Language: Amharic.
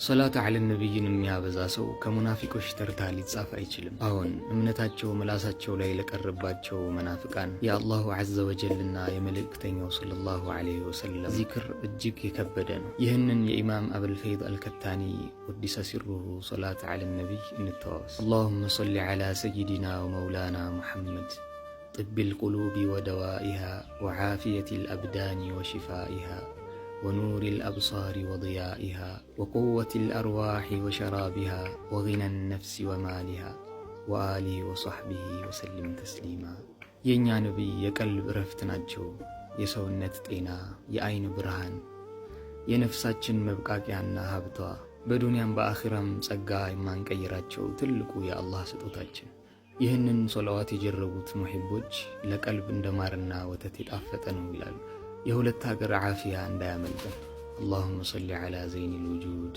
ሰላቱ ዐለ ነቢይን የሚያበዛ ሰው ከሙናፊቆች ተርታ ሊጻፍ አይችልም። አሁን እምነታቸው ምላሳቸው ላይ ለቀረባቸው መናፍቃን የአላሁ ዐዘ ወጀልና የመልእክተኛው ሰለላሁ ዐለይሂ ወሰለም ዚክር እጅግ የከበደ ነው። ይህንን የኢማም አቡልፈይድ አልከታኒ ወዲሰ ሲሩሁ ሰላቱ ዐለ ነቢይ እንተዋወስ። አላሁመ ሰሊ ዐላ ሰይዲና ወመውላና ሙሐመድ ጥቢል ቁሉቢ ወደዋኢሃ ወዓፊየቲል አብዳኒ ወሽፋኢሃ ونور الأبصار وضيائها وقوة الأرواح وشرابها وغنى النفس ومالها وآله وصحبه وسلم تسليما ينيا نبي يقلب رفتناجو يسونت طينا يعين برهان የነፍሳችን መብቃቂያና ሀብቷ በዱንያም በአኺራም ጸጋ የማንቀይራቸው ትልቁ የአላህ ስጦታችን። ይህንን ሶላዋት የጀረቡት ሙሂቦች ለቀልብ እንደማርና ወተት የጣፈጠ ነው ይላሉ። የሁለት ሀገር ዓፊያ እንዳያመልጠን። አላሁመ ሰሊ ዐላ ዘይኒል ውጁድ